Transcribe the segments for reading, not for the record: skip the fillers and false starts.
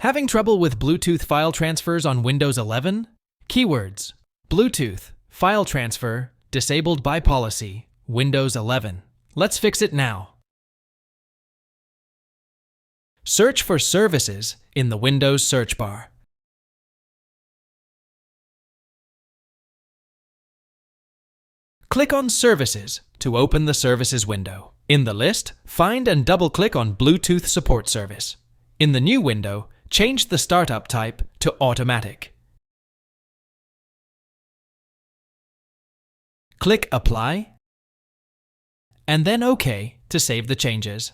Having trouble with Bluetooth file transfers on Windows 11? Keywords: Bluetooth, file transfer, disabled by policy, Windows 11. Let's fix it now. Search for Services in the Windows search bar. Click on Services to open the Services window. In the list, find and double-click on Bluetooth Support Service. In the new window, change the startup type to Automatic. Click Apply, and then OK to save the changes.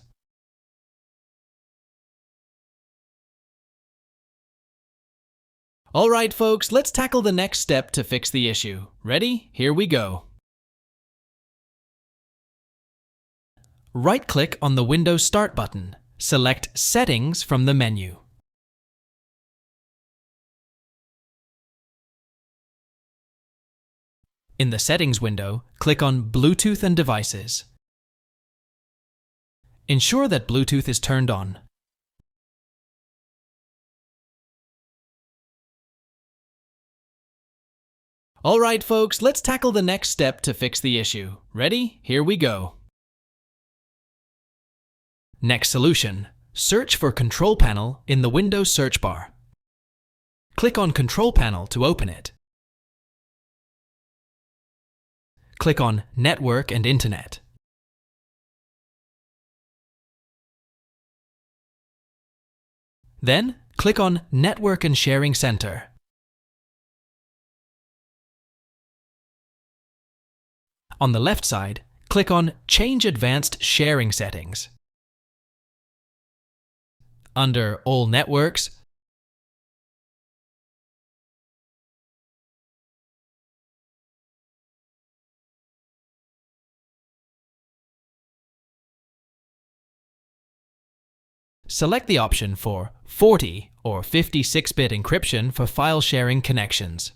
Alright folks, let's tackle the next step to fix the issue. Ready? Here we go. Right-click on the Windows Start button. Select Settings from the menu. In the Settings window, click on Bluetooth and Devices. Ensure that Bluetooth is turned on. Alright folks, let's tackle the next step to fix the issue. Ready? Here we go. Next solution. Search for Control Panel in the Windows search bar. Click on Control Panel to open it. Click on Network and Internet. Then, click on Network and Sharing Center. On the left side, click on Change Advanced Sharing Settings. Under All Networks, select the option for 40 or 56-bit encryption for file sharing connections.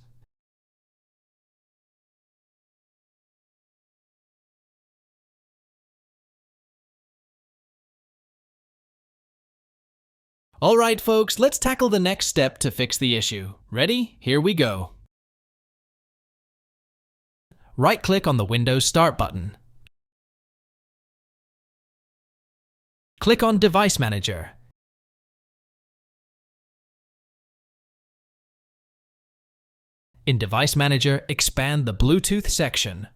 Alright folks, let's tackle the next step to fix the issue. Ready? Here we go. Right-click on the Windows Start button. Click on Device Manager. In Device Manager, expand the Bluetooth section.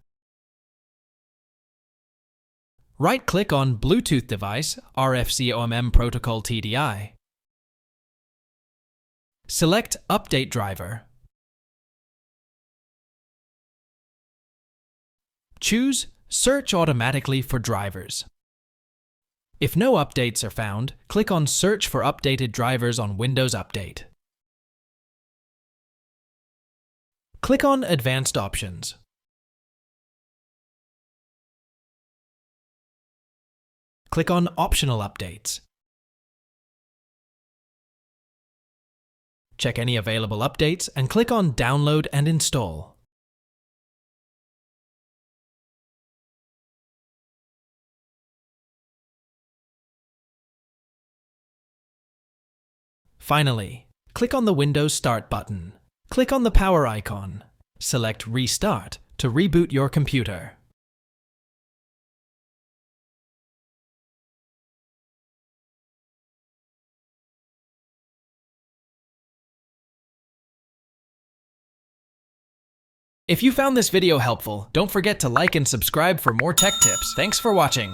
Right-click on Bluetooth Device, RFCOMM Protocol TDI. Select Update Driver. Choose Search automatically for drivers. If no updates are found, click on Search for updated drivers on Windows Update. Click on Advanced Options. Click on Optional Updates. Check any available updates and click on Download and Install. Finally, click on the Windows Start button. Click on the power icon. Select Restart to reboot your computer. If you found this video helpful, don't forget to like and subscribe for more tech tips. Thanks for watching.